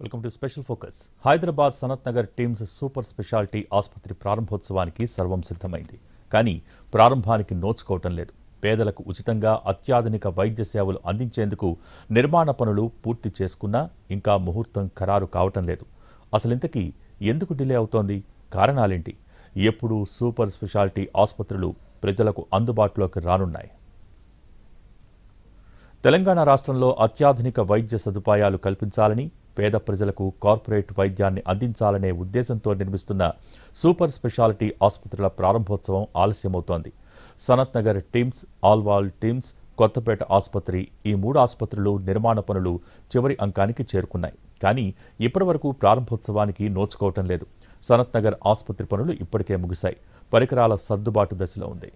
Welcome to special focus. Hyderabad Sanath Nagar teams super speciality ఆసుపత్రి ప్రారంభోత్సవానికి సర్వం సిద్ధమైంది. కానీ ప్రారంభానికి నోచుకోవటం లేదు. పేదలకు ఉచితంగా అత్యాధునిక వైద్య సేవలు అందించేందుకు నిర్మాణ పనులు పూర్తి చేసుకున్నా ఇంకా ముహూర్తం ఖరారు కావటం లేదు. అసలింతకీ ఎందుకు డిలే అవుతోంది? కారణాలేంటి? ఎప్పుడు సూపర్ స్పెషాలిటీ ఆసుపత్రులు ప్రజలకు అందుబాటులోకి రానున్నాయి? తెలంగాణ రాష్ట్రంలో అత్యాధునిక వైద్య సదుపాయాలు కల్పించాలని, పేద ప్రజలకు కార్పొరేట్ వైద్యాన్ని అందించాలనే ఉద్దేశంతో నిర్మిస్తున్న సూపర్ స్పెషాలిటీ ఆసుపత్రుల ప్రారంభోత్సవం ఆలస్యమవుతోంది. సనత్ నగర్ టీమ్స్, ఆల్వాల్ టీమ్స్, కొత్తపేట ఆసుపత్రి, ఈ 3 ఆసుపత్రులు నిర్మాణ పనులు చివరి అంకానికి చేరుకున్నాయి. కానీ ఇప్పటివరకు ప్రారంభోత్సవానికి నోచుకోవటం లేదు. సనత్ నగర్ ఆసుపత్రి పనులు ఇప్పటికే ముగిశాయి. పరికరాల సర్దుబాటు దశలో ఉంది.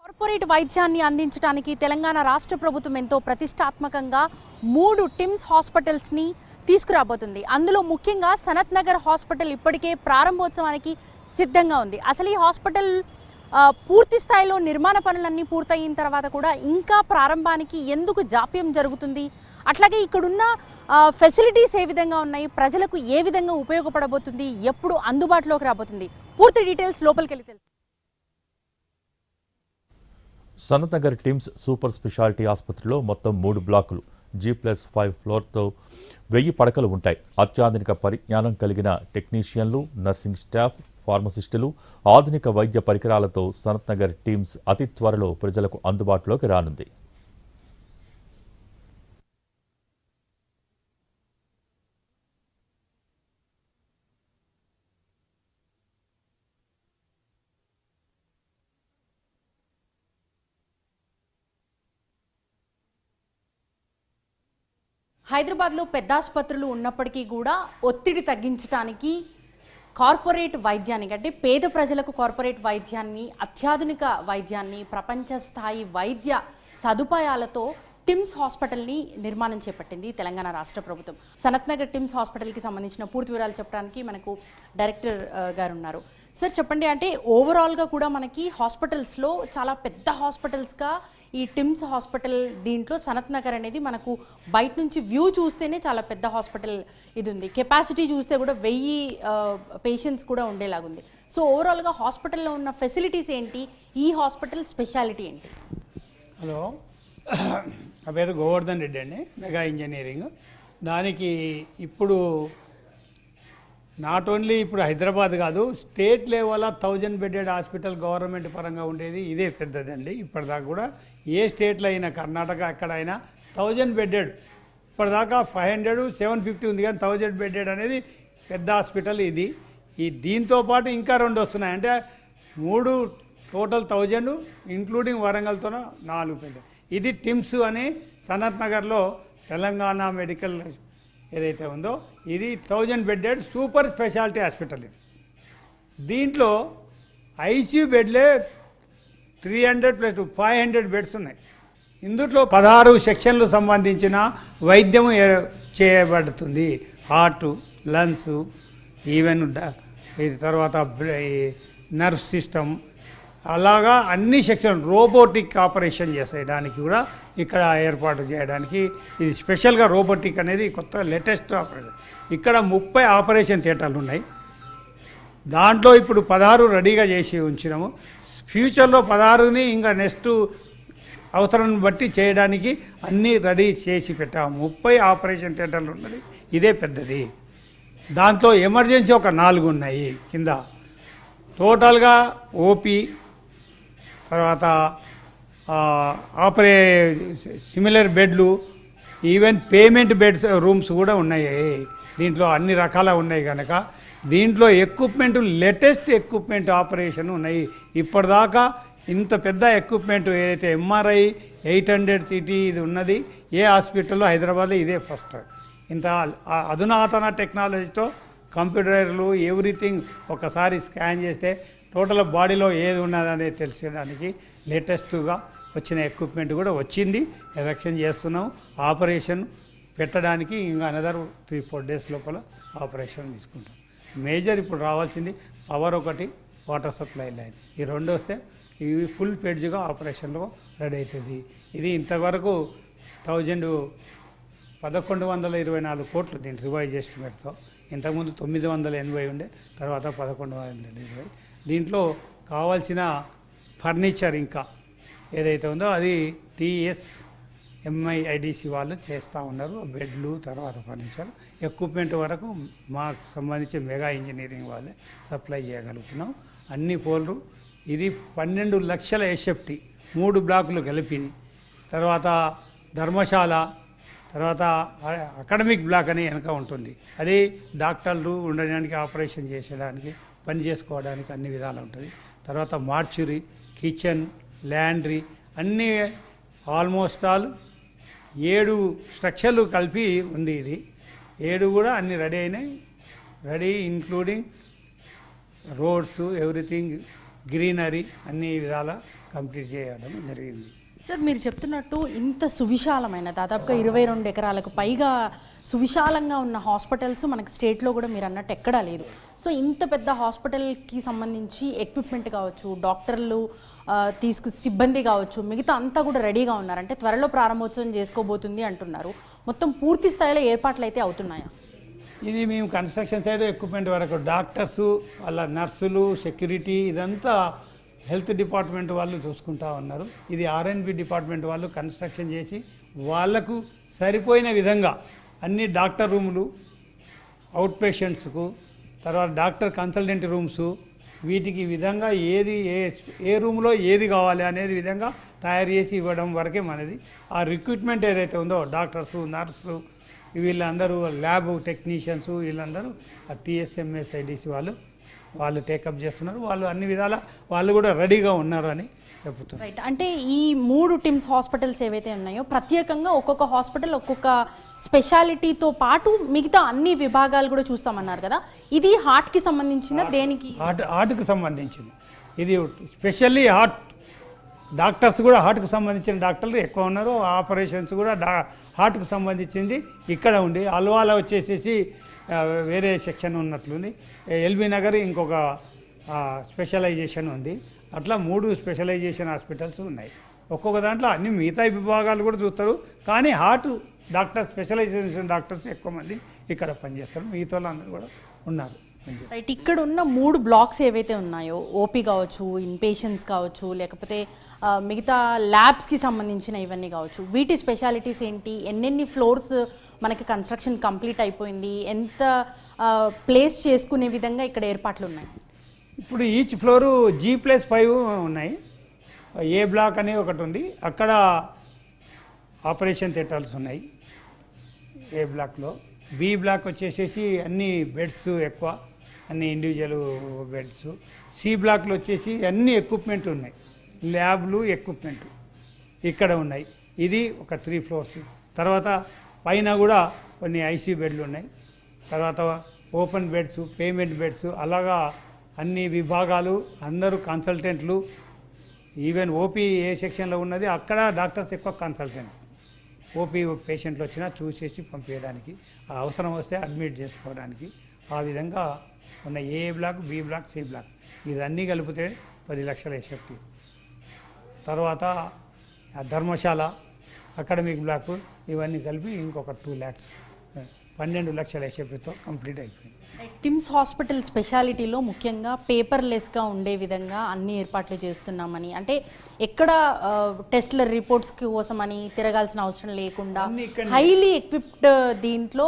కార్పొరేట్ వైద్యాన్ని అందించడానికి తెలంగాణ రాష్ట్ర ప్రభుత్వం ఎంతో ప్రతిష్టాత్మకంగా 3 టిమ్స్ హాస్పిటల్స్ని తీసుకురాబోతుంది. అందులో ముఖ్యంగా సనత్ నగర్ హాస్పిటల్ ఇప్పటికే ప్రారంభోత్సవానికి సిద్ధంగా ఉంది. అసలు ఈ హాస్పిటల్ పూర్తి స్థాయిలో నిర్మాణ పనులన్నీ పూర్తయిన తర్వాత కూడా ఇంకా ప్రారంభానికి ఎందుకు జాప్యం జరుగుతుంది? అట్లాగే ఇక్కడున్న ఫెసిలిటీస్ ఏ విధంగా ఉన్నాయి? ప్రజలకు ఏ విధంగా ఉపయోగపడబోతుంది? ఎప్పుడు అందుబాటులోకి రాబోతుంది? పూర్తి డీటెయిల్స్ లోపలికి వెళ్ళి తెలుసు. Sanath Nagar teams super speciality ఆసుపత్రిలో మొత్తం 3 బ్లాకులు, G+5 ఫ్లోర్తో 1000 పడకలు ఉంటాయి. అత్యాధునిక పరిజ్ఞానం కలిగిన టెక్నీషియన్లు, నర్సింగ్ స్టాఫ్, ఫార్మసిస్టులు, ఆధునిక వైద్య పరికరాలతో సనత్ నగర్ టీమ్స్ అతి త్వరలో ప్రజలకు అందుబాటులోకి రానుంది. హైదరాబాద్లో పెద్ద ఆసుపత్రులు ఉన్నప్పటికీ కూడా ఒత్తిడి తగ్గించడానికి కార్పొరేట్ వైద్యానికి, అంటే పేద ప్రజలకు కార్పొరేట్ వైద్యాన్ని, అత్యాధునిక వైద్యాన్ని, ప్రపంచ స్థాయి వైద్య సదుపాయాలతో టిమ్స్ హాస్పిటల్ని నిర్మాణం చేపట్టింది తెలంగాణ రాష్ట్ర ప్రభుత్వం. సనత్ నగర్ టిమ్స్ హాస్పిటల్కి సంబంధించిన పూర్తి వివరాలు చెప్పడానికి మనకు డైరెక్టర్ గారు ఉన్నారు. సార్ చెప్పండి, అంటే ఓవరాల్గా కూడా మనకి హాస్పిటల్స్లో చాలా పెద్ద హాస్పిటల్స్గా ఈ టిమ్స్ హాస్పిటల్, దీంట్లో సనత్ నగర్ అనేది మనకు బయట నుంచి వ్యూ చూస్తేనే చాలా పెద్ద హాస్పిటల్ ఇది ఉంది. కెపాసిటీ చూస్తే కూడా 1000 పేషెంట్స్ కూడా ఉండేలాగుంది. సో ఓవరాల్గా హాస్పిటల్లో ఉన్న ఫెసిలిటీస్ ఏంటి? ఈ హాస్పిటల్ స్పెషాలిటీ ఏంటి? హలో, నా పేరు గోవర్ధన్ రెడ్డి అండి, మెగా ఇంజనీరింగ్. దానికి ఇప్పుడు నాట్ ఓన్లీ ఇప్పుడు హైదరాబాద్ కాదు, state level 1000 bedded hospital government పరంగా ఉండేది ఇదే పెద్దదండి. ఇప్పటిదాకా కూడా ఏ స్టేట్లో అయినా, కర్ణాటక ఎక్కడైనా 1000 బెడెడ్, ఇప్పటిదాకా 500, 750 ఉంది, కానీ 1000 బెడెడ్ అనేది పెద్ద హాస్పిటల్ ఇది. దీంతో పాటు ఇంకా 2 వస్తున్నాయి, అంటే 3 టోటల్ 1000 ఇంక్లూడింగ్ వరంగల్తో 4 పెద్ద. ఇది టిమ్స్ అని సనత్ నగర్లో తెలంగాణ మెడికల్ ఏదైతే ఉందో ఇది 1000 బెడెడ్ సూపర్ స్పెషాలిటీ హాస్పిటల్. ఇది దీంట్లో ఐసీయూ బెడ్లే 300 + 500 బెడ్స్ ఉన్నాయి. ఇందులో 16 సెక్షన్లు సంబంధించిన వైద్యం చేయబడుతుంది. హార్ట్, లంగ్స్, ఈవెన్ తర్వాత నర్వ్ సిస్టమ్, అలాగా అన్ని సెక్షన్, రోబోటిక్ ఆపరేషన్ చేసేయడానికి కూడా ఇక్కడ ఏర్పాటు చేయడానికి, ఇది స్పెషల్గా రోబోటిక్ అనేది కొత్త లేటెస్ట్ ఆపరేషన్. ఇక్కడ 30 ఆపరేషన్ థియేటర్లు ఉన్నాయి. దాంట్లో ఇప్పుడు 16 రెడీగా చేసి ఉంచినాము. ఫ్యూచర్లో 16ని ఇంకా నెక్స్ట్ అవసరాన్ని బట్టి చేయడానికి అన్నీ రెడీ చేసి పెట్టాము. 30 ఆపరేషన్ థియేటర్లు ఉన్నది, ఇదే పెద్దది. దాంట్లో ఎమర్జెన్సీ ఒక 4 ఉన్నాయి కింద. టోటల్గా ఓపీ, తర్వాత సిమిలర్ బెడ్లు, ఈవెన్ పేమెంట్ బెడ్స్ రూమ్స్ కూడా ఉన్నాయి. దీంట్లో అన్ని రకాల ఉన్నాయి కనుక దీంట్లో ఎక్విప్మెంట్, లేటెస్ట్ ఎక్విప్మెంట్ ఆపరేషన్ ఉన్నాయి. ఇప్పటిదాకా ఇంత పెద్ద ఎక్విప్మెంట్ ఏదైతే ఎంఆర్ఐ 800 సిటీ ఇది ఉన్నది ఏ హాస్పిటల్లో హైదరాబాద్లో ఇదే ఫస్ట్. ఇంత అధునాతన టెక్నాలజీతో కంప్యూటర్లు ఎవ్రీథింగ్ ఒకసారి స్కాన్ చేస్తే టోటల్ బాడీలో ఏది ఉన్నదనేది తెలియడానికి లేటెస్ట్గా వచ్చిన ఎక్విప్మెంట్ కూడా వచ్చింది, ఎలక్షన్ చేస్తున్నాం. ఆపరేషన్ పెట్టడానికి ఇంకా అనదర్ 3-4 డేస్ లోపల ఆపరేషన్ తీసుకుంటాం. మేజర్ ఇప్పుడు రావాల్సింది పవర్ ఒకటి, వాటర్ సప్లై లైన్, ఈ రెండు వస్తే ఇవి ఫుల్ పేడ్జ్గా ఆపరేషన్లో రెడీ అవుతుంది. ఇది ఇంతవరకు 1124 కోట్లు దీని రివైజ్ ఎస్టిమేట్తో. ఇంతకుముందు 980 ఉండే, తర్వాత 1120. దీంట్లో కావాల్సిన ఫర్నిచర్ ఇంకా ఏదైతే ఉందో అది TSMIIDC వాళ్ళు చేస్తూ ఉన్నారు. బెడ్లు, తర్వాత ఫర్నిచర్, ఎక్విప్మెంట్ వరకు మాకు సంబంధించి మెగా ఇంజనీరింగ్ వాళ్ళే సప్లై చేయగలుగుతున్నాం. అన్ని పోల్లు ఇది 12 లక్షల ఎస్ఎఫ్టీ 3 బ్లాకులు కలిపి, తర్వాత ధర్మశాల, తర్వాత అకాడమిక్ బ్లాక్ అని వెనక ఉంటుంది. అది డాక్టర్లు ఉండడానికి, ఆపరేషన్ చేసేయడానికి, పని చేసుకోవడానికి అన్ని విధాలు ఉంటుంది. తర్వాత మార్చురీ, కిచెన్, ల్యాండ్రీ అన్నీ ఆల్మోస్ట్ ఆల్ 7 స్ట్రక్చర్లు కలిపి ఉంది. ఇది 7 కూడా అన్నీ రెడీ అయినాయి. Ready including roads, everything, greenery అన్ని విధాల కంప్లీట్ చేయడం జరిగింది. సార్, మీరు చెప్తున్నట్టు ఇంత సువిశాలమైన దాదాపుగా 22 ఎకరాలకు పైగా సువిశాలంగా ఉన్న హాస్పిటల్స్ మనకి స్టేట్లో కూడా మీరు అన్నట్టు ఎక్కడా లేదు. సో ఇంత పెద్ద హాస్పిటల్కి సంబంధించి ఎక్విప్మెంట్ కావచ్చు, డాక్టర్లు సిబ్బంది కావచ్చు, మిగతా అంతా కూడా రెడీగా ఉన్నారు. అంటే త్వరలో ప్రారంభోత్సవం చేసుకోబోతుంది అంటున్నారు. మొత్తం పూర్తి స్థాయిలో ఏర్పాట్లు అయితే అవుతున్నాయా? ఇది మేము కన్స్ట్రక్షన్ సైడ్ ఎక్విప్మెంట్ వరకు డాక్టర్సు, వాళ్ళ నర్సులు, సెక్యూరిటీ ఇదంతా హెల్త్ డిపార్ట్మెంట్ వాళ్ళు చూసుకుంటా ఉన్నారు. ఇది R&B డిపార్ట్మెంట్ వాళ్ళు కన్స్ట్రక్షన్ చేసి వాళ్లకు సరిపోయిన విధంగా అన్ని డాక్టర్ రూములు, అవుట్ పేషెంట్స్కు, తర్వాత డాక్టర్ కన్సల్టెంట్ రూమ్స్, వీటికి విధంగా ఏది ఏ రూమ్లో ఏది కావాలి అనేది విధంగా తయారు చేసి ఇవ్వడం వరకే మనది. ఆ రిక్రూట్మెంట్ ఏదైతే ఉందో డాక్టర్సు, నర్సు, వీళ్ళందరూ ల్యాబ్ టెక్నీషియన్స్, వీళ్ళందరూ TSMIIDC వాళ్ళు టేకప్ చేస్తున్నారు. వాళ్ళు అన్ని విధాల వాళ్ళు కూడా రెడీగా ఉన్నారు అని చెప్తున్నారు. రైట్. అంటే ఈ 3 టిమ్స్ హాస్పిటల్స్ ఏవైతే ఉన్నాయో ప్రత్యేకంగా ఒక్కొక్క హాస్పిటల్ ఒక్కొక్క స్పెషాలిటీతో పాటు మిగతా అన్ని విభాగాలు కూడా చూస్తామన్నారు కదా. ఇది హార్ట్కి సంబంధించిన దేనికి? హార్ట్కి సంబంధించింది. ఇది స్పెషల్లీ హార్ట్ డాక్టర్స్ కూడా హార్ట్కి సంబంధించిన డాక్టర్లు ఎక్కువ ఉన్నారు. ఆపరేషన్స్ కూడా హార్ట్కి సంబంధించింది ఇక్కడ ఉంది. అల్వాలా వచ్చేసేసి వేరే సెక్షన్ ఉన్నట్లుంది. ఎల్బీ నగర్ ఇంకొక స్పెషలైజేషన్ ఉంది. అట్లా 3 స్పెషలైజేషన్ హాస్పిటల్స్ ఉన్నాయి. ఒక్కొక్క దాంట్లో అన్ని మిగతా విభాగాలు కూడా చూస్తారు. కానీ హార్ట్ డాక్టర్ స్పెషలైజేషన్ డాక్టర్స్ ఎక్కువ మంది ఇక్కడ పనిచేస్తారు. మిగతా వాళ్ళందరూ కూడా ఉన్నారు. రైట్. ఇక్కడ ఉన్న 3 బ్లాక్స్ ఏవైతే ఉన్నాయో, ఓపీ కావచ్చు, ఇన్పేషెంట్స్ కావచ్చు, లేకపోతే మిగతా ల్యాబ్స్కి సంబంధించిన ఇవన్నీ కావచ్చు, వీటి స్పెషాలిటీస్ ఏంటి? ఎన్నెన్ని ఫ్లోర్స్ మనకి కన్స్ట్రక్షన్ కంప్లీట్ అయిపోయింది? ఎంత ప్లేస్ చేసుకునే విధంగా ఇక్కడ ఏర్పాట్లు ఉన్నాయి? ఇప్పుడు ఈచ్ ఫ్లోరు G+5 ఉన్నాయి. ఏ బ్లాక్ అని ఒకటి ఉంది, అక్కడ ఆపరేషన్ థియేటర్స్ ఉన్నాయి ఏ బ్లాక్లో. బి బ్లాక్ వచ్చేసేసి అన్ని బెడ్స్ ఎక్కువ, అన్ని ఇండివిజువల్ బెడ్స్. సి బ్లాక్లో వచ్చేసి అన్ని ఎక్విప్మెంట్ ఉన్నాయి, ల్యాబ్లు, ఎక్విప్మెంట్ ఇక్కడ ఉన్నాయి. ఇది ఒక 3 ఫ్లోర్స్. తర్వాత పైన కూడా కొన్ని ఐసీ బెడ్లు ఉన్నాయి. తర్వాత ఓపెన్ బెడ్స్, పేమెంట్ బెడ్స్, అలాగా అన్ని విభాగాలు, అందరూ కన్సల్టెంట్లు. ఈవెన్ ఓపీ ఏ సెక్షన్లో ఉన్నది అక్కడ డాక్టర్స్ ఎక్కువ కన్సల్టెంట్. ఓపీ పేషెంట్లు వచ్చినా చూసేసి పంపించడానికి, అవసరం వస్తే అడ్మిట్ చేసుకోవడానికి, ఆ విధంగా ఉన్న A block, B block, C block ఇదన్నీ కలిపితే 10 లక్షల ఎస్ఎఫ్టీ. తర్వాత ధర్మశాల, అకాడమిక్ బ్లాక్ ఇవన్నీ కలిపి ఇంకొక 2 lakhs, 12 లక్షల ఎస్ఎఫ్టీతో కంప్లీట్ అయిపోయింది. టిమ్స్ హాస్పిటల్ స్పెషాలిటీలో ముఖ్యంగా పేపర్లెస్గా ఉండే విధంగా అన్ని ఏర్పాట్లు చేస్తున్నామని, అంటే ఎక్కడ టెస్ట్ల రిపోర్ట్స్ కోసమని తిరగాల్సిన అవసరం లేకుండా హైలీ ఎక్విప్డ్ దీంట్లో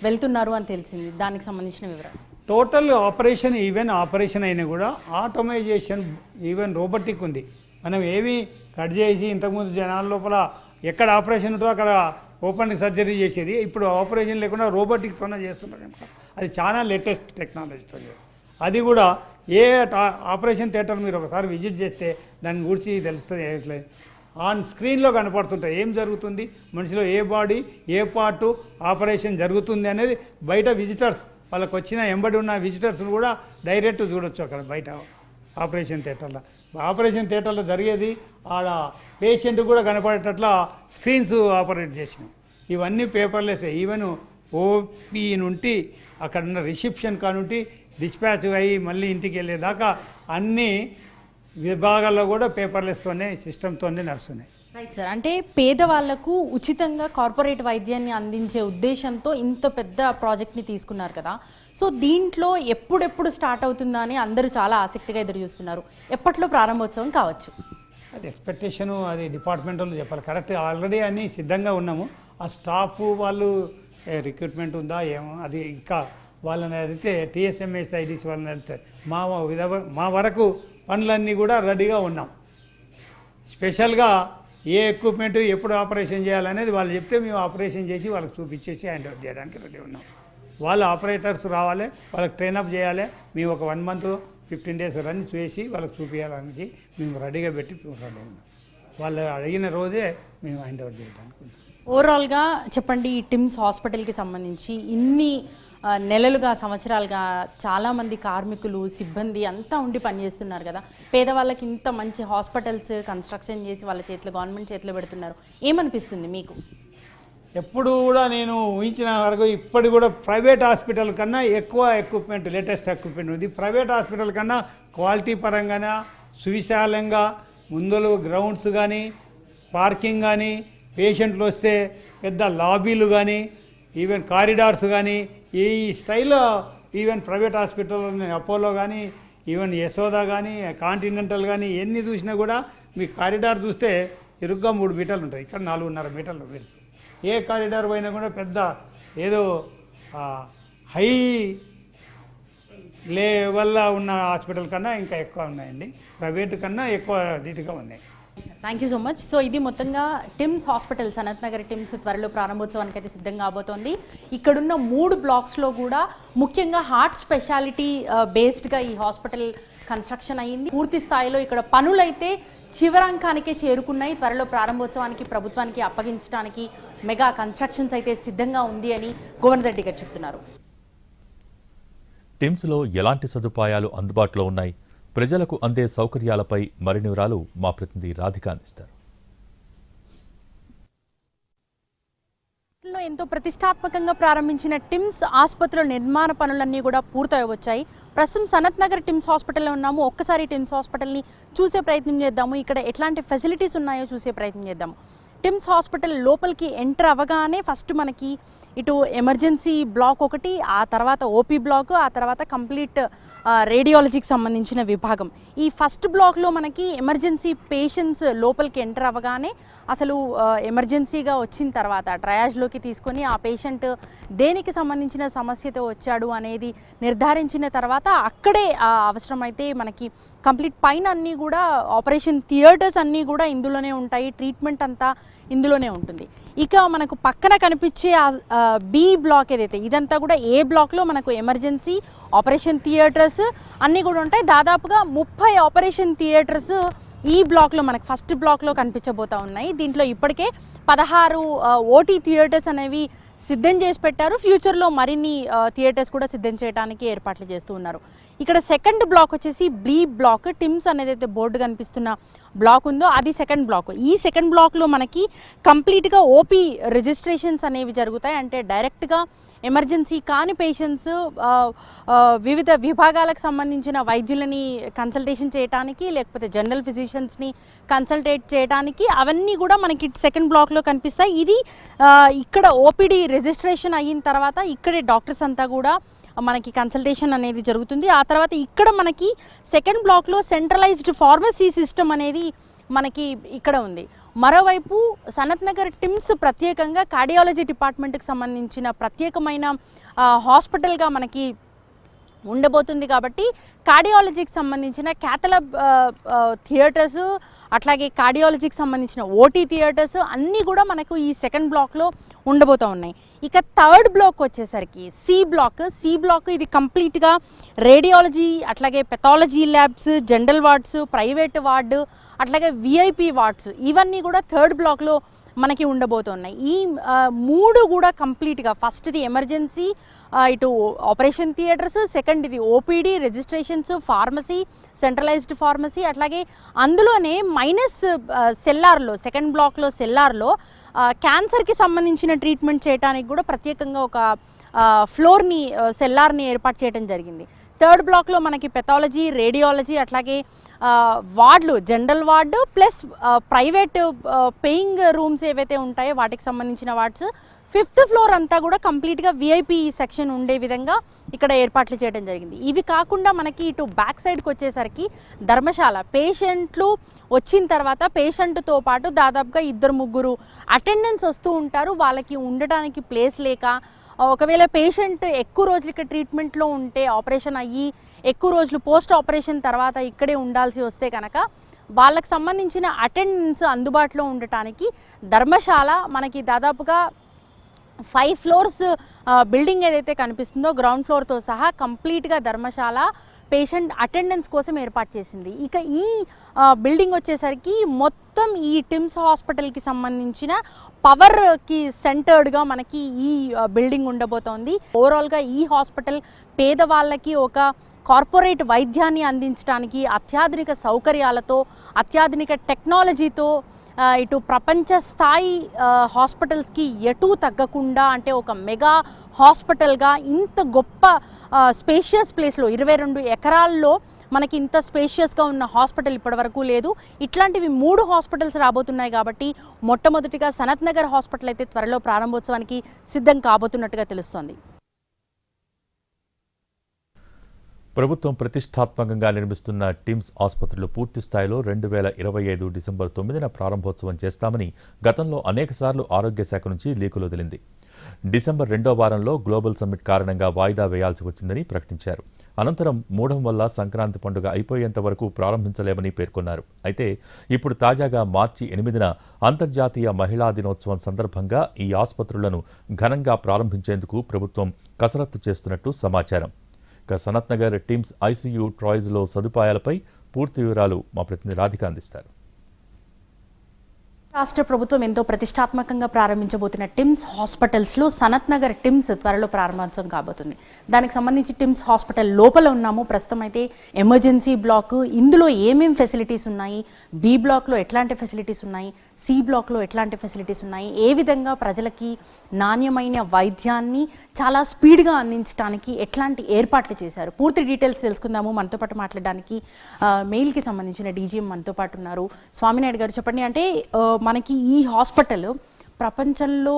వెళ్తున్నారు అని తెలిసింది. దానికి సంబంధించిన వివరాలు. టోటల్ ఆపరేషన్, ఈవెన్ ఆపరేషన్ అయినా కూడా ఆటోమైజేషన్, ఈవెన్ రోబోటిక్ ఉంది. మనం ఏవి కట్ చేసి ఇంతకుముందు జనాల లోపల ఎక్కడ ఆపరేషన్ ఉంటుందో అక్కడ ఓపెన్ సర్జరీ చేసేది, ఇప్పుడు ఆపరేషన్ లేకుండా రోబోటిక్తోనే చేస్తున్నారు కనుక అది చాలా లేటెస్ట్ టెక్నాలజీతో. అది కూడా ఏ ఆపరేషన్ థియేటర్ మీరు ఒకసారి విజిట్ చేస్తే దాని గురించి తెలుస్తుంది. ఆన్ స్క్రీన్లో కనపడుతుంటాయి ఏం జరుగుతుంది, మనిషిలో ఏ బాడీ, ఏ పార్టు ఆపరేషన్ జరుగుతుంది అనేది బయట విజిటర్స్, వాళ్ళకి వచ్చిన ఎంబడి ఉన్న విజిటర్స్ కూడా డైరెక్ట్ చూడొచ్చు అక్కడ బయట ఆపరేషన్ థియేటర్లో. ఆపరేషన్ థియేటర్లో జరిగేది ఆడ పేషెంట్ కూడా కనపడేటట్లా స్క్రీన్స్ ఆపరేట్ చేసినాం. ఇవన్నీ పేపర్లెస్. ఈవెన్ ఓపీ నుండి అక్కడ ఉన్న రిసెప్షన్ కానుంటి డిస్పాచ్ అయ్యి మళ్ళీ ఇంటికి వెళ్ళేదాకా అన్ని విభాగాల్లో కూడా పేపర్లెస్తోనే సిస్టమ్తోనే నడుస్తున్నాయి. రైట్ సార్, అంటే పేదవాళ్లకు ఉచితంగా కార్పొరేట్ వైద్యాన్ని అందించే ఉద్దేశంతో ఇంత పెద్ద ప్రాజెక్ట్ని తీసుకున్నారు కదా. సో దీంట్లో ఎప్పుడెప్పుడు స్టార్ట్ అవుతుందా అని అందరూ చాలా ఆసక్తిగా ఎదురు చూస్తున్నారు. ఎప్పట్లో ప్రారంభోత్సవం కావచ్చు? అది ఎక్స్పెక్టేషను, అది డిపార్ట్మెంట్ వాళ్ళు చెప్పాలి. కరెక్ట్, ఆల్రెడీ అన్నీ సిద్ధంగా ఉన్నాము. ఆ స్టాఫ్ వాళ్ళు రిక్రూట్మెంట్ ఉందా ఏమో, అది ఇంకా వాళ్ళని అడిగితే టీఎస్ఎంఎస్ ఐడీస్ వాళ్ళని అడిగితే మా వరకు పనులన్నీ కూడా రెడీగా ఉన్నాం. స్పెషల్గా ఏ ఎక్విప్మెంట్ ఎప్పుడు ఆపరేషన్ చేయాలనేది వాళ్ళు చెప్తే మేము ఆపరేషన్ చేసి వాళ్ళకి చూపించేసి హ్యాండ్ ఓవర్ చేయడానికి రెడీ ఉన్నాం. వాళ్ళు ఆపరేటర్స్ రావాలి, వాళ్ళకి ట్రైనప్ చేయాలి. మేము ఒక 1 month 15 days రన్ చేసి వాళ్ళకి చూపించడానికి మేము రెడీగా పెట్టి రెడీ ఉన్నాం. వాళ్ళు అడిగిన రోజే మేము హ్యాండ్ ఓవర్ చేయడానికి. ఓవరాల్గా చెప్పండి, ఈ టిమ్స్ హాస్పిటల్కి సంబంధించి ఇన్ని నెలలుగా సంవత్సరాలుగా చాలామంది కార్మికులు సిబ్బంది అంతా ఉండి పనిచేస్తున్నారు కదా. పేదవాళ్ళకి ఇంత మంచి హాస్పిటల్స్ కన్స్ట్రక్షన్ చేసి వాళ్ళ చేతిలో గవర్నమెంట్ చేతిలో పెడుతున్నారు. ఏమనిపిస్తుంది మీకు? ఎప్పుడు కూడా నేను ఊహించిన వరకు ఇప్పటి కూడా ప్రైవేట్ హాస్పిటల్ కన్నా ఎక్కువ ఎక్విప్మెంట్, లేటెస్ట్ ఎక్విప్మెంట్ ఉంది. ప్రైవేట్ హాస్పిటల్ కన్నా క్వాలిటీ పరంగా సువిశాలంగా ముందులు గ్రౌండ్స్ కానీ, పార్కింగ్ కానీ, పేషెంట్లు వస్తే పెద్ద లాబీలు కానీ, ఈవెన్ కారిడార్స్ కానీ, ఈ స్టైల్లో ఈవెన్ ప్రైవేట్ హాస్పిటల్ అపోలో కానీ, ఈవెన్ యశోద కానీ, కాంటినెంటల్ కానీ ఎన్ని చూసినా కూడా మీ కారిడార్ చూస్తే ఇరుగ్గా 3 మీటర్లు ఉంటాయి. ఇక్కడ 4.5 మీటర్లు పెరుగు. ఏ కారిడార్ పోయినా కూడా పెద్ద ఏదో హై లెవెల్లో ఉన్న హాస్పిటల్ కన్నా ఇంకా ఎక్కువ ఉన్నాయండి. ప్రైవేట్ కన్నా ఎక్కువ ధీటుగా ఉన్నాయి. Thank you so much. So ఇది మొత్తంగా TIMS hospital, Sanath Nagar TIMS త్వరలో ప్రారంభోత్సవానికి అయితే సిద్ధంగా కాబోతోంది. ఇక్కడున్న 3 బ్లాక్స్లో కూడా ముఖ్యంగా హార్ట్ స్పెషాలిటీ బేస్డ్గా ఈ హాస్పిటల్ కన్స్ట్రక్షన్ అయ్యింది. పూర్తి స్థాయిలో ఇక్కడ పనులైతే చివరాంకానికే చేరుకున్నాయి. త్వరలో ప్రారంభోత్సవానికి ప్రభుత్వానికి అప్పగించడానికి మెగా కన్స్ట్రక్షన్స్ అయితే సిద్ధంగా ఉంది అని గోవర్ధన్ రెడ్డి గారు చెప్తున్నారు. టిమ్స్లో ఎలాంటి సదుపాయాలు అందుబాటులో ఉన్నాయి, ప్రజలకు అందే సౌకర్యాలపై మరిన్ని వివరాలు మా ప్రతినిధి రాధిక అందిస్తారు. ఎంతో ప్రతిష్టాత్మకంగా ప్రారంభించిన టిమ్స్ ఆసుపత్రుల నిర్మాణ పనులన్నీ కూడా పూర్తయి వచ్చాయి. ప్రస్తుతం సనత్ నగర్ టిమ్స్ హాస్పిటల్లో ఉన్నాము. ఒక్కసారి టిమ్స్ హాస్పిటల్ని చూసే ప్రయత్నం చేద్దాము. ఇక్కడ ఎట్లాంటి ఫెసిలిటీస్ ఉన్నాయో చూసే ప్రయత్నం చేద్దాము. టిమ్స్ హాస్పిటల్ లోపలికి ఎంటర్ అవ్వగానే ఫస్ట్ మనకి ఇటు ఎమర్జెన్సీ బ్లాక్ ఒకటి, ఆ తర్వాత ఓపీ బ్లాక్, ఆ తర్వాత కంప్లీట్ రేడియాలజీకి సంబంధించిన విభాగం. ఈ ఫస్ట్ బ్లాక్లో మనకి ఎమర్జెన్సీ పేషెంట్స్ లోపలికి ఎంటర్ అవ్వగానే అసలు ఎమర్జెన్సీగా వచ్చిన తర్వాత ట్రయాజ్లోకి తీసుకొని ఆ పేషెంట్ దేనికి సంబంధించిన సమస్యతో వచ్చాడు అనేది నిర్ధారించిన తర్వాత అక్కడే అవసరమైతే మనకి కంప్లీట్ పైన అన్నీ కూడా ఆపరేషన్ థియేటర్స్ అన్నీ కూడా ఇందులోనే ఉంటాయి. ట్రీట్మెంట్ అంతా ఇందులోనే ఉంటుంది. ఇక మనకు పక్కన కనిపించే బి బ్లాక్ ఏదైతే ఇదంతా కూడా ఏ బ్లాక్లో మనకు ఎమర్జెన్సీ ఆపరేషన్ థియేటర్స్ అన్నీ కూడా ఉంటాయి. దాదాపుగా 30 ఆపరేషన్ థియేటర్స్ ఈ బ్లాక్లో మనకు ఫస్ట్ బ్లాక్లో కనిపించబోతా ఉన్నాయి. దీంట్లో ఇప్పటికే 16 ఓటీ థియేటర్స్ అనేవి సిద్ధం చేసి పెట్టారు. ఫ్యూచర్లో మరిన్ని థియేటర్స్ కూడా సిద్ధం చేయడానికి ఏర్పాట్లు చేస్తూ ఉన్నారు. ఇక్కడ సెకండ్ బ్లాక్ వచ్చేసి బి బ్లాక్, టిమ్స్ అనేది అయితే బోర్డు కనిపిస్తున్న బ్లాక్ ఉందో అది సెకండ్ బ్లాక్. ఈ సెకండ్ బ్లాక్లో మనకి కంప్లీట్గా ఓపీ రిజిస్ట్రేషన్స్ అనేవి జరుగుతాయి. అంటే డైరెక్ట్గా ఎమర్జెన్సీ కాని పేషెంట్స్ వివిధ విభాగాలకు సంబంధించిన వైద్యులని కన్సల్టేషన్ చేయడానికి, లేకపోతే జనరల్ ఫిజిషియన్స్ని కన్సల్టేట్ చేయడానికి అవన్నీ కూడా మనకి సెకండ్ బ్లాక్లో కనిపిస్తాయి. ఇది ఇక్కడ ఓపీడీ రిజిస్ట్రేషన్ అయిన తర్వాత ఇక్కడే డాక్టర్స్ అంతా కూడా మనకి కన్సల్టేషన్ అనేది జరుగుతుంది. ఆ తర్వాత ఇక్కడ మనకి సెకండ్ బ్లాక్లో సెంట్రలైజ్డ్ ఫార్మసీ సిస్టమ్ అనేది మనకి ఇక్కడ ఉంది. మరోవైపు సనత్ నగర్ టిమ్స్ ప్రత్యేకంగా కార్డియాలజీ డిపార్ట్మెంట్కి సంబంధించిన ప్రత్యేకమైన హాస్పిటల్గా మనకి ఉండబోతుంది. కాబట్టి కార్డియాలజీకి సంబంధించిన క్యాథలాబ్ థియేటర్స్, అట్లాగే కార్డియాలజీకి సంబంధించిన ఓటీ థియేటర్స్ అన్నీ కూడా మనకు ఈ సెకండ్ బ్లాక్లో ఉండబోతూ ఉన్నాయి. ఇక థర్డ్ బ్లాక్ వచ్చేసరికి సి బ్లాక్ ఇది కంప్లీట్గా రేడియాలజీ, అట్లాగే pathology labs, general wards, private ward, అట్లాగే విఐపి వార్డ్స్ ఇవన్నీ కూడా థర్డ్ బ్లాక్లో మనకి ఉండబోతున్నాయి. ఈ 3 కూడా కంప్లీట్గా ఫస్ట్ది ఎమర్జెన్సీ, ఇటు ఆపరేషన్ థియేటర్స్, సెకండ్ ఇది OPD, registrations, pharmacy, centralised pharmacy, అట్లాగే అందులోనే మైనస్ సెల్లార్లో, సెకండ్ బ్లాక్లో సెల్లార్లో క్యాన్సర్కి సంబంధించిన ట్రీట్మెంట్ చేయడానికి కూడా ప్రత్యేకంగా ఒక ఫ్లోర్ని, సెల్లార్ని ఏర్పాటు చేయడం జరిగింది. థర్డ్ బ్లాక్లో మనకి పెథాలజీ, రేడియాలజీ, అట్లాగే వార్డులు, general ward plus private paying rooms ఏవైతే ఉంటాయో వాటికి సంబంధించిన వార్డ్స్. ఫిఫ్త్ ఫ్లోర్ అంతా కూడా కంప్లీట్గా విఐపి సెక్షన్ ఉండే విధంగా ఇక్కడ ఏర్పాట్లు చేయడం జరిగింది. ఇవి కాకుండా మనకి ఇటు బ్యాక్ సైడ్కి వచ్చేసరికి ధర్మశాల, పేషెంట్లు వచ్చిన తర్వాత పేషెంట్తో పాటు దాదాపుగా 2-3 అటెండెన్స్ వస్తూ ఉంటారు. వాళ్ళకి ఉండడానికి ప్లేస్ లేక, ఒకవేళ పేషెంట్ ఎక్కువ రోజులు ఇక్కడ ట్రీట్మెంట్లో ఉంటే, ఆపరేషన్ అయ్యి ఎక్కువ రోజులు పోస్ట్ ఆపరేషన్ తర్వాత ఇక్కడే ఉండాల్సి వస్తే కనుక వాళ్ళకి సంబంధించిన అటెండెన్స్ అందుబాటులో ఉండటానికి ధర్మశాల మనకి దాదాపుగా 5 ఫ్లోర్స్ బిల్డింగ్ ఏదైతే కనిపిస్తుందో గ్రౌండ్ ఫ్లోర్తో సహా కంప్లీట్గా ధర్మశాల పేషెంట్ అటెండెన్స్ కోసం ఏర్పాటు చేసింది. ఇక ఈ బిల్డింగ్ వచ్చేసరికి మొత్తం ఈ టిమ్స్ హాస్పిటల్కి సంబంధించిన పవర్కి సెంటర్డ్గా మనకి ఈ బిల్డింగ్ ఉండబోతోంది. ఓవరాల్గా ఈ హాస్పిటల్ పేదవాళ్ళకి ఒక కార్పొరేట్ వైద్యాన్ని అందించడానికి అత్యాధునిక సౌకర్యాలతో, అత్యాధునిక టెక్నాలజీతో, ఇటు ప్రపంచ స్థాయి హాస్పిటల్స్కి ఎటూ తగ్గకుండా, అంటే ఒక మెగా హాస్పిటల్గా ఇంత గొప్ప స్పేషియస్ ప్లేస్లో 22 ఎకరాల్లో మనకి ఇంత స్పేషియస్గా ఉన్న హాస్పిటల్ ఇప్పటివరకు లేదు. ఇట్లాంటివి 3 హాస్పిటల్స్ రాబోతున్నాయి కాబట్టి మొట్టమొదటిగా సనత్ నగర్ హాస్పిటల్ అయితే త్వరలో ప్రారంభోత్సవానికి సిద్ధం కాబోతున్నట్టుగా తెలుస్తోంది. ప్రభుత్వం ప్రతిష్టాత్మకంగా నిర్మిస్తున్న టిమ్స్ ఆసుపత్రులు పూర్తి స్థాయిలో 2025 డిసెంబర్ 9న ప్రారంభోత్సవం చేస్తామని గతంలో అనేకసార్లు ఆరోగ్య శాఖ నుంచి లీకులు వదిలింది. డిసెంబర్ 2వ వారంలో గ్లోబల్ సమ్మిట్ కారణంగా వాయిదా వేయాల్సి వచ్చిందని ప్రకటించారు. అనంతరం మూఢం వల్ల సంక్రాంతి పండుగ అయిపోయేంత వరకు ప్రారంభించలేమని పేర్కొన్నారు. అయితే ఇప్పుడు తాజాగా మార్చి 8న అంతర్జాతీయ మహిళా దినోత్సవం సందర్భంగా ఈ ఆసుపత్రులను ఘనంగా ప్రారంభించేందుకు ప్రభుత్వం కసరత్తు చేస్తున్నట్టు సమాచారం. సనత్ నగర్ టిమ్స్ ఐసీయూ ట్రాయ్స్లో సదుపాయాలపై పూర్తి వివరాలు మా ప్రతినిధి రాధిక అందిస్తారు. రాష్ట్ర ప్రభుత్వం ఎంతో ప్రతిష్టాత్మకంగా ప్రారంభించబోతున్న టిమ్స్ హాస్పిటల్స్లో సనత్ నగర్ టిమ్స్ త్వరలో ప్రారంభోత్సవం కాబోతుంది. దానికి సంబంధించి టిమ్స్ హాస్పిటల్ లోపల ఉన్నాము. ప్రస్తుతం అయితే ఎమర్జెన్సీ బ్లాక్, ఇందులో ఏమేం ఫెసిలిటీస్ ఉన్నాయి, బి బ్లాక్లో ఎట్లాంటి ఫెసిలిటీస్ ఉన్నాయి, సి బ్లాక్లో ఎట్లాంటి ఫెసిలిటీస్ ఉన్నాయి, ఏ విధంగా ప్రజలకి నాణ్యమైన వైద్యాన్ని చాలా స్పీడ్గా అందించడానికి ఎట్లాంటి ఏర్పాట్లు చేశారు, పూర్తి డీటెయిల్స్ తెలుసుకుందాము. మనతో పాటు మాట్లాడడానికి మెయిల్కి సంబంధించిన డీజీఎం మనతో పాటు ఉన్నారు. స్వామినాయుడు గారు, చెప్పండి. అంటే మనకి ఈ హాస్పిటల్ ప్రపంచంలో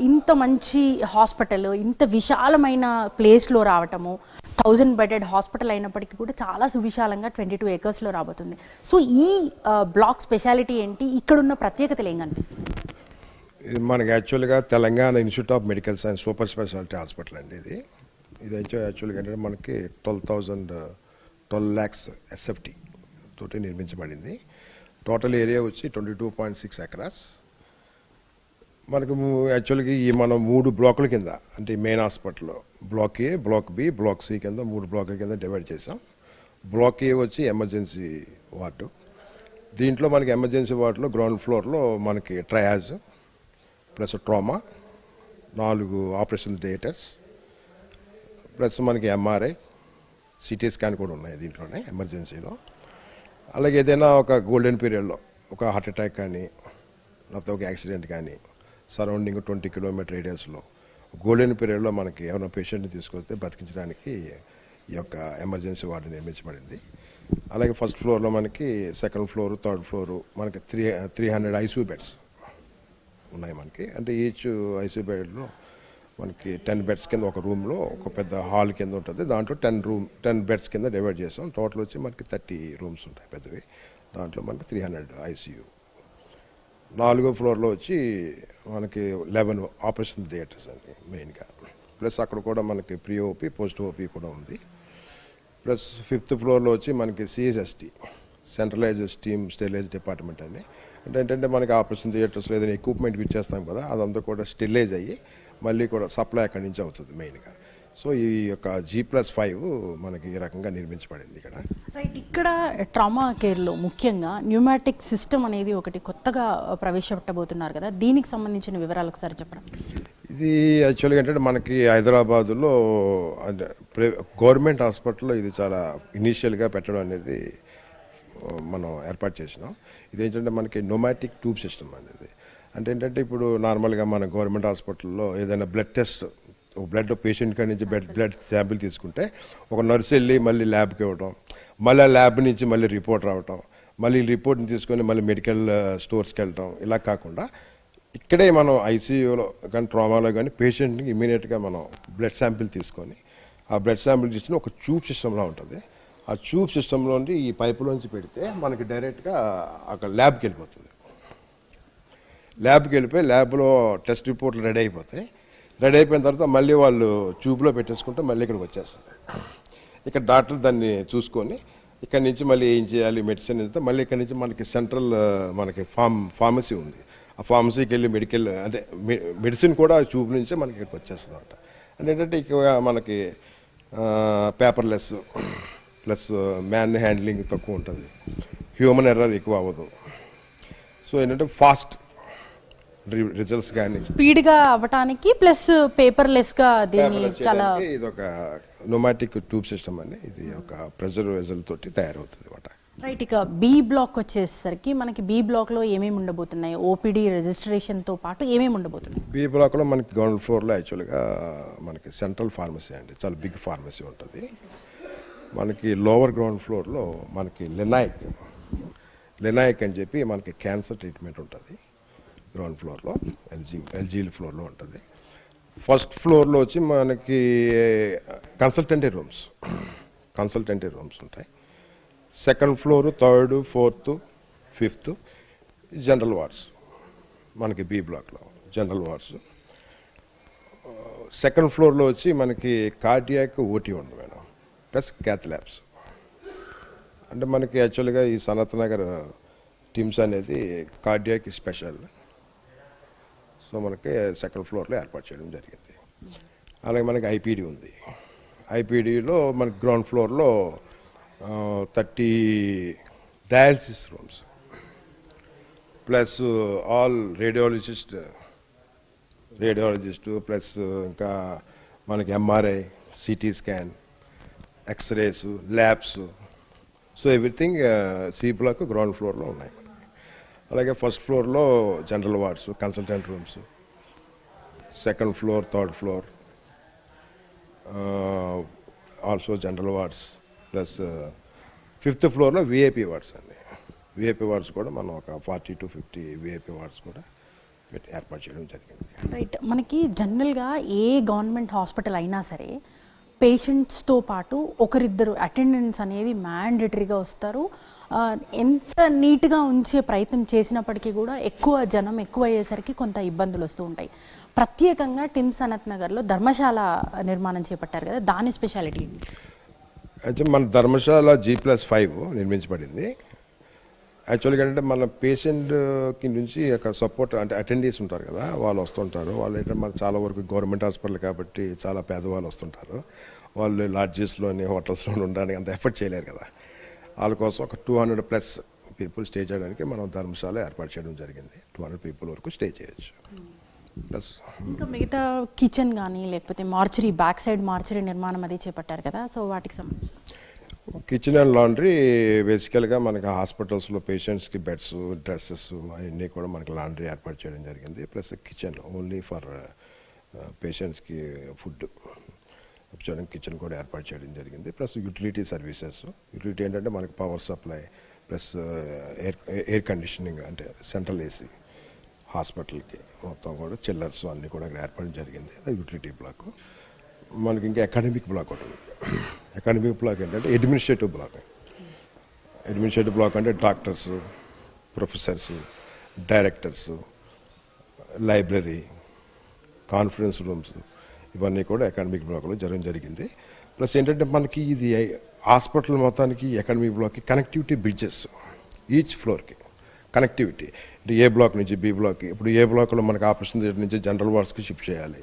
ఇంత మంచి హాస్పిటల్, ఇంత విశాలమైన ప్లేస్లో రావటము, 1000 బెడెడ్ హాస్పిటల్ అయినప్పటికీ కూడా చాలా సువిశాలంగా 22 ఏకర్స్లో రాబోతుంది. సో ఈ బ్లాక్ స్పెషాలిటీ ఏంటి, ఇక్కడున్న ప్రత్యేకతలు ఏం కనిపిస్తుంది? ఇది మనకి యాక్చువల్గా Telangana institute of medical science super speciality hospital అండి. ఇది యాక్చువల్గా ఏంటంటే మనకి 12 lakhs SFT తోటి నిర్మించబడింది. టోటల్ ఏరియా వచ్చి 22.6 acres. మనకు యాక్చువల్గా ఈ మనం 3 బ్లాకుల కింద, అంటే మెయిన్ హాస్పిటల్లో బ్లాక్ ఏ, బ్లాక్ బి, బ్లాక్ సి కింద 3 బ్లాకుల కింద డివైడ్ చేసాం. బ్లాక్ ఏ వచ్చి ఎమర్జెన్సీ వార్డు. దీంట్లో మనకి ఎమర్జెన్సీ వార్డులో గ్రౌండ్ ఫ్లోర్లో మనకి triage plus trauma, 4 operation theatres plus మనకి MRI, సిటీ స్కాన్ కూడా ఉన్నాయి దీంట్లోనే ఎమర్జెన్సీలో. అలాగే ఏదైనా ఒక గోల్డెన్ పీరియడ్లో ఒక హార్ట్ అటాక్ కానీ లేకపోతే ఒక యాక్సిడెంట్ కానీ సరౌండింగ్ 20 కిలోమీటర్ రేడియస్లో గోల్డెన్ పీరియడ్లో మనకి ఎవరైనా పేషెంట్ని తీసుకొస్తే బతికించడానికి ఈ యొక్క ఎమర్జెన్సీ వార్డు నిర్మించబడింది. అలాగే ఫస్ట్ ఫ్లోర్లో మనకి, సెకండ్ ఫ్లోర్, థర్డ్ ఫ్లోర్ మనకి 300 ICU బెడ్స్ ఉన్నాయి మనకి. అంటే ఈచ్ ICU బెడ్లో మనకి 10 బెడ్స్ కింద ఒక రూమ్లో ఒక పెద్ద హాల్ కింద ఉంటుంది. దాంట్లో 10 బెడ్స్ కింద డివైడ్ చేస్తాం. టోటల్ వచ్చి మనకి 30 రూమ్స్ ఉంటాయి పెద్దవి. దాంట్లో మనకి 300 ICU. 4వ ఫ్లోర్లో వచ్చి మనకి 11 ఆపరేషన్ థియేటర్స్ అండి మెయిన్గా. ప్లస్ అక్కడ కూడా మనకి ప్రీ ఓపీ, పోస్ట్ ఓపీ కూడా ఉంది. ప్లస్ 5th ఫ్లోర్లో వచ్చి మనకి CSST, centralised steam sterilize department అండి. అంటే ఏంటంటే మనకి ఆపరేషన్ థియేటర్స్లో ఏదైనా ఎక్విప్మెంట్ ఇచ్చేస్తాం కదా, అదంతా కూడా స్టెరిలైజ్ అయ్యి మళ్ళీ కూడా సప్లై అక్కడి నుంచి అవుతుంది మెయిన్గా. సో ఈ యొక్క G+5 మనకి ఈ రకంగా నిర్మించబడింది ఇక్కడ. రైట్, ఇక్కడ ట్రామా కేర్లో ముఖ్యంగా న్యూమాటిక్ సిస్టమ్ అనేది ఒకటి కొత్తగా ప్రవేశపెట్టబోతున్నారు కదా, దీనికి సంబంధించిన వివరాలు ఒకసారి చెప్పండి. ఇది యాక్చువల్గా ఏంటంటే మనకి హైదరాబాదులో అంటే గవర్నమెంట్ హాస్పిటల్లో ఇది చాలా ఇనీషియల్గా పెట్టడం అనేది మనం ఏర్పాటు చేసినాం. ఇదేంటంటే మనకి న్యూమాటిక్ ట్యూబ్ సిస్టమ్ అనేది. అంటే ఏంటంటే ఇప్పుడు నార్మల్గా మన గవర్నమెంట్ హాస్పిటల్లో ఏదైనా బ్లడ్ టెస్ట్, బ్లడ్ పేషెంట్ కాడి నుంచి బ్లడ్ శాంపిల్ తీసుకుంటే ఒక నర్సు వెళ్ళి మళ్ళీ ల్యాబ్కి ఇవ్వటం, మళ్ళీ ఆ ల్యాబ్ నుంచి మళ్ళీ రిపోర్ట్ రావటం, మళ్ళీ రిపోర్ట్ని తీసుకొని మళ్ళీ మెడికల్ స్టోర్స్కి వెళ్ళటం, ఇలా కాకుండా ఇక్కడే మనం ఐసీయూలో కానీ ట్రామాలో కానీ పేషెంట్కి ఇమీడియట్గా మనం బ్లడ్ శాంపిల్ తీసుకొని ఆ బ్లడ్ శాంపిల్ తీసుకుని ఒక ట్యూబ్ సిస్టంలో ఉంటుంది. ఆ ట్యూబ్ సిస్టంలో నుండి ఈ పైపులోంచి పెడితే మనకి డైరెక్ట్గా అక్కడ ల్యాబ్కి వెళ్ళిపోతుంది. ల్యాబ్కి వెళ్ళిపోయి ల్యాబ్లో టెస్ట్ రిపోర్ట్లు రెడీ అయిపోతాయి. రెడీ అయిపోయిన తర్వాత మళ్ళీ వాళ్ళు ట్యూబ్లో పెట్టేసుకుంటే మళ్ళీ ఇక్కడికి వచ్చేస్తుంది. ఇక్కడ డాక్టర్ దాన్ని చూసుకొని ఇక్కడ నుంచి మళ్ళీ ఏం చేయాలి మెడిసిన్ వెళ్తే మళ్ళీ ఇక్కడ నుంచి మనకి సెంట్రల్ మనకి ఫార్మసీ ఉంది. ఆ ఫార్మసీకి వెళ్ళి మెడికల్ అంటే మెడిసిన్ కూడా ట్యూబ్ నుంచే మనకి ఇక్కడికి వచ్చేస్తుంది అనమాట. అంటే ఏంటంటే ఇక మనకి పేపర్లెస్ ప్లస్ మ్యాన్ హ్యాండ్లింగ్ తక్కువ ఉంటుంది, హ్యూమన్ ఎర్రర్ ఎక్కువ అవ్వదు. సో ఏంటంటే ఫాస్ట్ రిజల్ట్స్ కానీ స్పీడ్గా అవ్వటానికి ప్లస్ పేపర్లెస్గా దీన్ని చాలా ఇది ఒక న్యూమాటిక్ ట్యూబ్ సిస్టమ్ అని ఇది ఒక ప్రెజర్ వెజల్ తోటి తయారవుతుంది అనమాట. రైట్, ఇక బి బ్లాక్ వచ్చేసరికి మనకి బి బ్లాక్లో ఏమేమి ఉండబోతున్నాయి, ఓపీడీ రిజిస్ట్రేషన్తో పాటు ఏమేమి ఉండబోతున్నాయి? బి బ్లాక్లో మనకి గ్రౌండ్ ఫ్లోర్లో యాక్చువల్గా మనకి సెంట్రల్ ఫార్మసీ అండి, చాలా బిగ్ ఫార్మసీ ఉంటుంది. మనకి లోవర్ గ్రౌండ్ ఫ్లోర్లో మనకి లెనాయిక్ అని చెప్పి మనకి క్యాన్సర్ ట్రీట్మెంట్ ఉంటుంది. గ్రౌండ్ ఫ్లోర్లో ఎల్జీ ఫ్లోర్లో ఉంటుంది. ఫస్ట్ ఫ్లోర్లో వచ్చి మనకి కన్సల్టెంటీ రూమ్స్ ఉంటాయి. Second floor, third, fourth, fifth general wards మనకి బి బ్లాక్లో జనరల్ వార్డ్స్. సెకండ్ ఫ్లోర్లో వచ్చి మనకి కార్డియాక్ ఓటీ ఉంది మేడం, ప్లస్ క్యాత్ ల్యాబ్స్. అంటే మనకి యాక్చువల్గా ఈ సనత్ నగర్ టీమ్స్ అనేది కార్డియాక్ స్పెషల్. సో మనకి సెకండ్ ఫ్లోర్లో ఏర్పాటు చేయడం జరిగింది. అలాగే మనకి ఐపీడీ ఉంది. ఐపీడీలో మనకి గ్రౌండ్ ఫ్లోర్లో 30 dialysis rooms plus all radiologist plus ఇంకా మనకి MRI, CT scan, x-rays, labs. So everything C block ground ఫ్లోర్లో ఉన్నాయి. అలాగే ఫస్ట్ ఫ్లోర్లో general wards, consultant rooms, second floor, third floor also general wards, plus fifth ఫ్లోర్లో VIP wards అండి. VIP wards కూడా మనం ఒక 40 to 50 విఐపి వార్డ్స్ కూడా ఏర్పాటు చేయడం జరిగింది. రైట్, మనకి జనరల్గా ఏ గవర్నమెంట్ హాస్పిటల్ అయినా సరే పేషెంట్స్తో పాటు ఒకరిద్దరు అటెండెంట్స్ అనేది మ్యాండేటరీగా వస్తారు. ఎంత నీట్గా ఉంచే ప్రయత్నం చేసినప్పటికీ కూడా జనం ఎక్కువ అయ్యేసరికి కొంత ఇబ్బందులు వస్తూ ఉంటాయి. ప్రత్యేకంగా టిమ్స్ సనత్ నగర్లో ధర్మశాల నిర్మాణం చేపట్టారు కదా, దాని స్పెషాలిటీ? అయితే మన ధర్మశాల G+5 నిర్మించబడింది. యాక్చువల్గా ఏంటంటే మన పేషెంట్కి నుంచి ఒక సపోర్ట్ అంటే అటెండీస్ ఉంటారు కదా, వాళ్ళు వస్తుంటారు. వాళ్ళు ఏంటంటే మన చాలా వరకు గవర్నమెంట్ హాస్పిటల్ కాబట్టి చాలా పేదవాళ్ళు వస్తుంటారు. వాళ్ళు లాడ్జెస్లోని హోటల్స్లోని ఉండడానికి అంత ఎఫర్ట్ చేయలేరు కదా. వాళ్ళ కోసం ఒక 200+ పీపుల్ స్టే చేయడానికి మనం ధర్మశాల ఏర్పాటు చేయడం జరిగింది. 200 పీపుల్ వరకు స్టే చేయొచ్చు. ప్లస్ ఇంకా మిగతా కిచెన్ కానీ లేకపోతే మార్చరీ, బ్యాక్ సైడ్ మార్చరీ నిర్మాణం అది చేపట్టారు కదా, సో వాటికి సంబంధించి కిచెన్ అండ్ లాండ్రీ బేసికల్గా మనకి హాస్పిటల్స్లో పేషెంట్స్కి బెడ్స్, డ్రెస్సెస్ అవన్నీ కూడా మనకి లాండ్రీ ఏర్పాటు చేయడం జరిగింది. ప్లస్ కిచెన్ ఓన్లీ ఫర్ పేషెంట్స్కి ఫుడ్ చేయడం కిచెన్ కూడా ఏర్పాటు చేయడం జరిగింది. Plus utility services. యూటిలిటీ ఏంటంటే మనకి power supply plus air conditioning అంటే సెంట్రల్ ఏసీ హాస్పిటల్కి మొత్తం కూడా చిల్లర్స్ అన్నీ కూడా ఏర్పడడం జరిగింది. అది యూటిలిటీ బ్లాక్. మనకి ఇంకా అకాడమిక్ బ్లాక్ ఒకటి ఉంది. అకాడమిక్ బ్లాక్ ఏంటంటే అడ్మినిస్ట్రేటివ్ బ్లాక్ అంటే doctors, professors, directors, library, conference rooms ఇవన్నీ కూడా అకాడమిక్ బ్లాక్లో జరగడం జరిగింది. ప్లస్ ఏంటంటే మనకి ఇది హాస్పిటల్ మొత్తానికి అకాడమిక్ బ్లాక్కి కనెక్టివిటీ బ్రిడ్జెస్ ఈచ్ ఫ్లోర్కి కనెక్టివిటీ. అంటే ఏ బ్లాక్ నుంచి బి బ్లాక్కి, ఇప్పుడు ఏ బ్లాక్లో మనకి ఆపరేషన్ థియేటర్ నుంచి జనరల్ వార్డ్స్కి షిఫ్ట్ చేయాలి,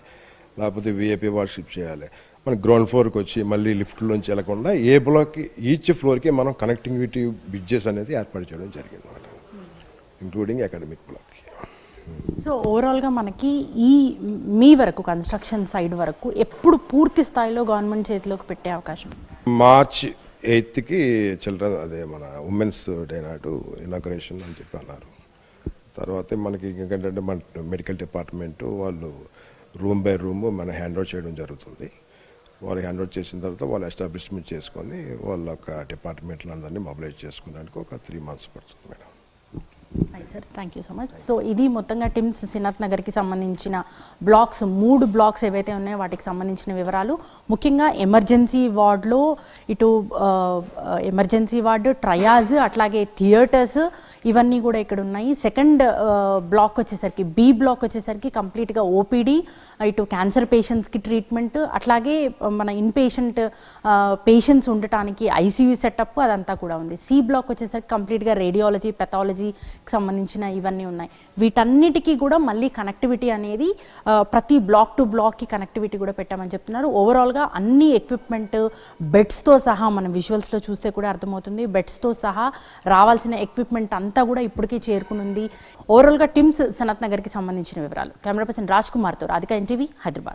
లేకపోతే విఐపి వార్డ్ షిఫ్ట్ చేయాలి. మన గ్రౌండ్ ఫ్లోర్కి వచ్చి మళ్ళీ లిఫ్ట్లోంచి వెళ్ళకుండా ఏ బ్లాక్కి ఈచ్ ఫ్లోర్కి మనం కనెక్టివిటీ బ్రిడ్జెస్ అనేది ఏర్పాటు చేయడం జరిగింది అన్నమాట, ఇంక్లూడింగ్ అకాడమిక్ బ్లాక్కి. సో ఓవరాల్గా మనకి ఈ మీ వరకు కన్స్ట్రక్షన్ సైడ్ వరకు ఎప్పుడు పూర్తి స్థాయిలో గవర్నమెంట్ చేతిలోకి పెట్టే అవకాశం? మార్చ్ 8కి చిల్డ్రన్ మన ఉమెన్స్ డే నాడు ఇనాగ్రేషన్ అని చెప్పి అన్నారు. తర్వాత మనకి ఇంకేంటంటే మన మెడికల్ డిపార్ట్మెంటు వాళ్ళు రూమ్ బై రూమ్ మనం హ్యాండ్ అవుట్ చేయడం జరుగుతుంది. వాళ్ళు హ్యాండ్ అవుట్ చేసిన తర్వాత వాళ్ళు ఎస్టాబ్లిష్మెంట్ చేసుకొని వాళ్ళ యొక్క డిపార్ట్మెంట్లు అందరినీ మొబిలైజ్ చేసుకోవడానికి ఒక 3 months పడుతుంది madam. Right sir, thank you so much. So ఇది మొత్తంగా టిమ్స్ సినాత్ నగర్కి సంబంధించిన బ్లాక్స్ 3 బ్లాక్స్ ఏవైతే ఉన్నాయో వాటికి సంబంధించిన వివరాలు. ముఖ్యంగా ఎమర్జెన్సీ వార్డులో ఇటు ఎమర్జెన్సీ వార్డు, ట్రయాజ్, అట్లాగే థియేటర్స్ ఇవన్నీ కూడా ఇక్కడ ఉన్నాయి. సెకండ్ బ్లాక్ వచ్చేసరికి బి బ్లాక్ వచ్చేసరికి కంప్లీట్గా ఓపీడీ, ఇటు క్యాన్సర్ పేషెంట్స్కి ట్రీట్మెంట్, అట్లాగే మన ఇన్పేషెంట్ పేషెంట్స్ ఉండటానికి ఐసీయూ సెటప్ అదంతా కూడా ఉంది. సి బ్లాక్ వచ్చేసరికి కంప్లీట్గా రేడియాలజీ, పెథాలజీ సంబంధించిన ఇవన్నీ ఉన్నాయి. వీటన్నిటికీ కూడా మళ్ళీ కనెక్టివిటీ అనేది ప్రతి బ్లాక్ టు బ్లాక్కి కనెక్టివిటీ కూడా పెట్టామని చెప్తున్నారు. ఓవరాల్గా అన్ని ఎక్విప్మెంట్ బెడ్స్తో సహా మనం విజువల్స్లో చూస్తే కూడా అర్థమవుతుంది, బెడ్స్తో సహా రావాల్సిన ఎక్విప్మెంట్ అంతా కూడా ఇప్పటికీ చేరుకునుంది. ఓవరాల్గా టిమ్స్ సనత్ నగర్కి సంబంధించిన వివరాలు. కెమెరా పర్సన్ రాజ్ కుమార్తో రాధిక, ఎన్టీవీ, హైదరాబాద్.